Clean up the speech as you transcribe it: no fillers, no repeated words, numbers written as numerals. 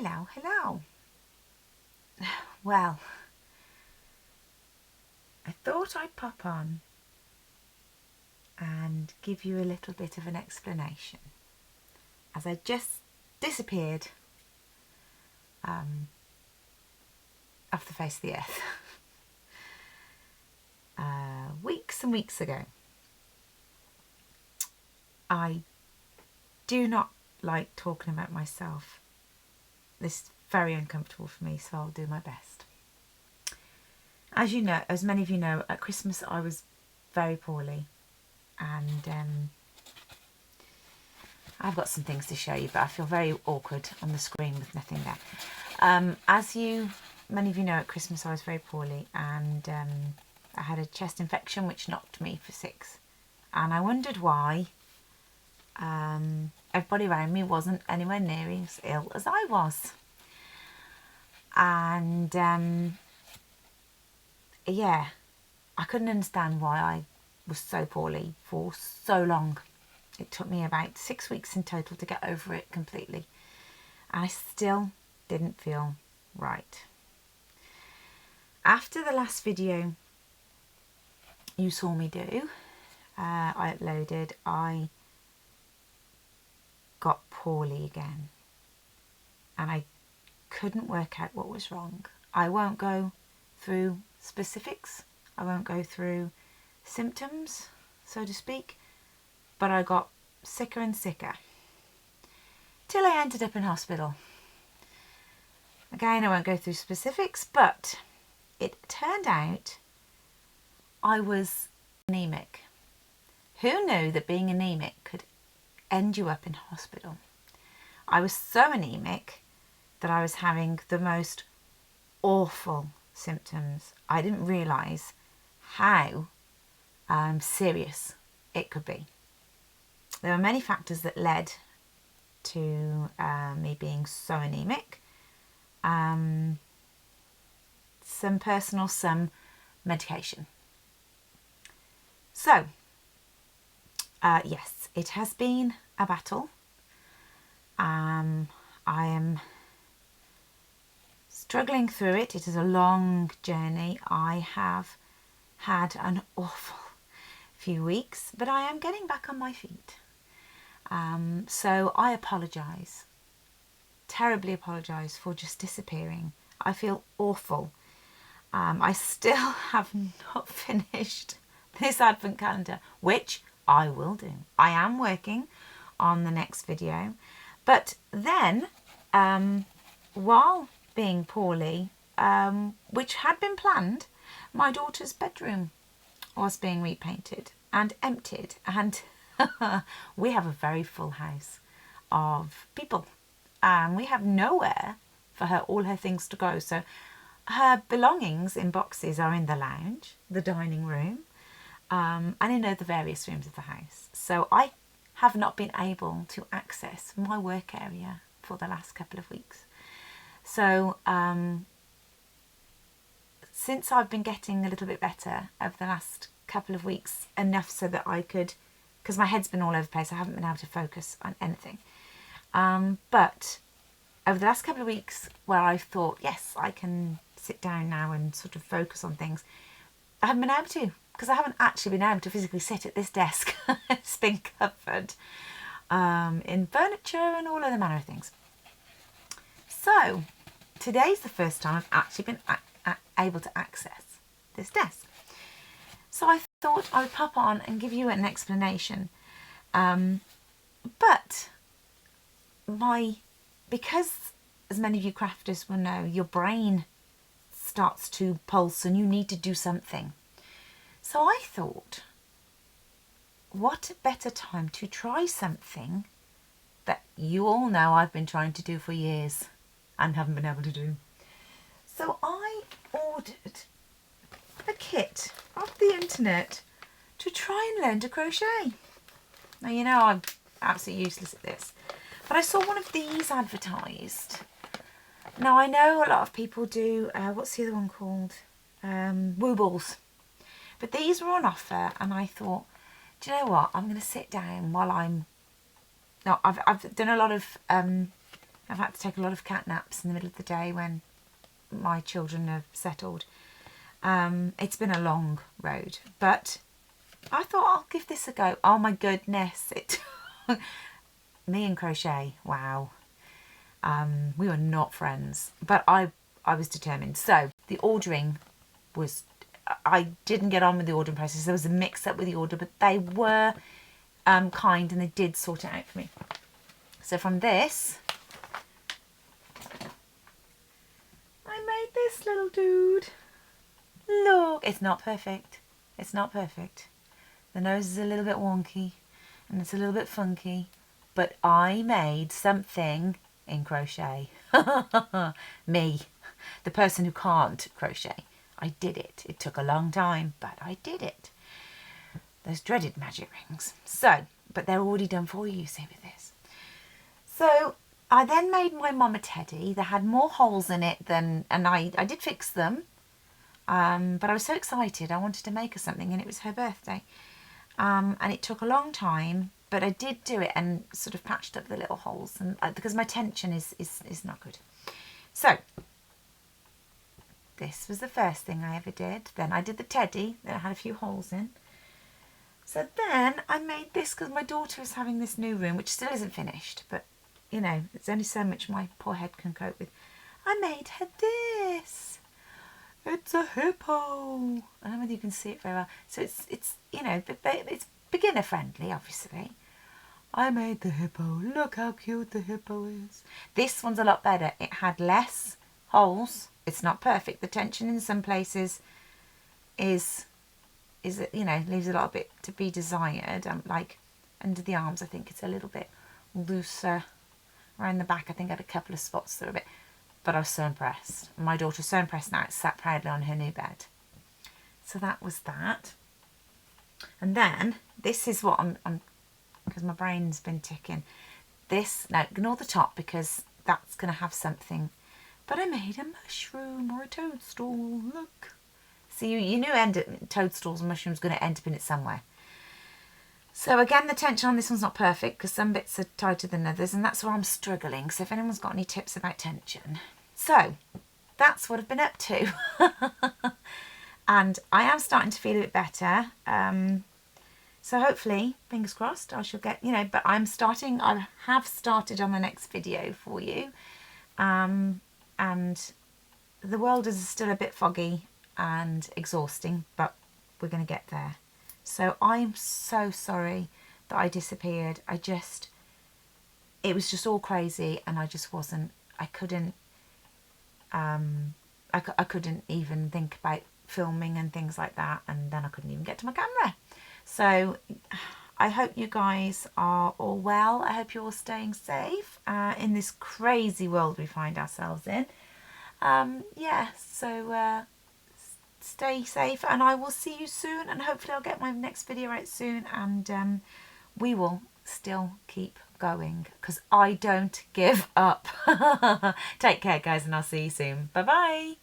Hello, hello. Well, I thought I'd pop on and give you a little bit of an explanation as I just disappeared off the face of the earth weeks and weeks ago. I do not like talking about myself. This is very uncomfortable for me, so I'll do my best. As you know, as many of you know, at Christmas I was very poorly, and I've got some things to show you, but I feel very awkward on the screen with nothing there. As many of you know, at Christmas I was very poorly, and I had a chest infection which knocked me for 6, and I wondered why everybody around me wasn't anywhere near as ill as I was. And yeah, I couldn't understand why I was so poorly for so long. It took me about 6 weeks in total to get over it completely, and I still didn't feel right. After the last video you saw me do, I uploaded, I got poorly again, and I couldn't work out what was wrong. I won't go through specifics, I won't go through symptoms, so to speak, but I got sicker and sicker till I ended up in hospital. Again, I won't go through specifics, but it turned out I was anemic. Who knew that being anemic could end you up in hospital? I was so anemic that I was having the most awful symptoms. I didn't realise how serious it could be. There were many factors that led to me being so anemic. Some personal, some medication. So, yes, it has been a battle. I am struggling through it. It is a long journey. I have had an awful few weeks, but I am getting back on my feet. So I apologise, terribly apologise for just disappearing. I feel awful. I still have not finished this advent calendar, which I will do. I am working on the next video, but then while being poorly, which had been planned, my daughter's bedroom was being repainted and emptied, and we have a very full house of people, and we have nowhere for all her things to go. So her belongings in boxes are in the lounge, the dining room, and in other various rooms of the house. So I have not been able to access my work area for the last couple of weeks. So since I've been getting a little bit better over the last couple of weeks, enough so that I could, because my head's been all over the place, I haven't been able to focus on anything. But over the last couple of weeks where I thought, yes, I can sit down now and sort of focus on things, I haven't been able to, because I haven't actually been able to physically sit at this desk. It's been covered in furniture and all other manner of things. So today's the first time I've actually been able to access this desk. So I thought I would pop on and give you an explanation. But because as many of you crafters will know, your brain starts to pulse and you need to do something. So I thought, what a better time to try something that you all know I've been trying to do for years and haven't been able to do. So I ordered a kit off the internet to try and learn to crochet. Now, you know I'm absolutely useless at this, but I saw one of these advertised. Now I know a lot of people do, what's the other one called? Woo balls. But these were on offer, and I thought, do you know what? I'm going to sit down while I've done a lot of I've had to take a lot of cat naps in the middle of the day when my children have settled. It's been a long road, but I thought I'll give this a go. Oh my goodness, me and crochet, wow. We were not friends, but I was determined. So the ordering was, I didn't get on with the ordering process. There was a mix up with the order, but they were kind and they did sort it out for me. So from this, I made this little dude. Look, it's not perfect. It's not perfect. The nose is a little bit wonky and it's a little bit funky, but I made something in crochet. Me, the person who can't crochet. I did it. It took a long time, but I did it. Those dreaded magic rings. So, but they're already done for you, see, with this. So I then made my mum a teddy that had more holes in it than, and I did fix them. But I was so excited. I wanted to make her something, and it was her birthday. And it took a long time, but I did do it and sort of patched up the little holes, and because my tension is not good. So this was the first thing I ever did. Then I did the teddy that had a few holes in. So then I made this because my daughter is having this new room, which still isn't finished, but you know, it's only so much my poor head can cope with. I made her this. It's a hippo. I don't know whether you can see it very well. So it's you know, it's beginner friendly, obviously. I made the hippo. Look how cute the hippo is. This one's a lot better. It had less holes. It's not perfect. The tension in some places is you know, leaves a lot bit to be desired. Like under the arms, I think it's a little bit looser. Around the back, I think I had a couple of spots that were a bit. But I was so impressed. My daughter's so impressed now. It's sat proudly on her new bed. So that was that. And then this is what I'm because my brain's been ticking. This, now ignore the top because that's going to have something. But I made a mushroom or a toadstool. Look. So you knew toadstools and mushrooms going to end up in it somewhere. So again, the tension on this one's not perfect because some bits are tighter than others, and that's where I'm struggling. So if anyone's got any tips about tension. So that's what I've been up to. And I am starting to feel a bit better. So hopefully, fingers crossed, I shall get, you know, but I have started on the next video for you. And the world is still a bit foggy and exhausting, but we're going to get there. So I'm so sorry that I disappeared. It was just all crazy, and I just wasn't, I couldn't even think about filming and things like that, and then I couldn't even get to my camera. So I hope you guys are all well. I hope you're all staying safe in this crazy world we find ourselves in. Yeah, so stay safe, and I will see you soon, and hopefully I'll get my next video out soon, and we will still keep going because I don't give up. Take care, guys, and I'll see you soon. Bye bye.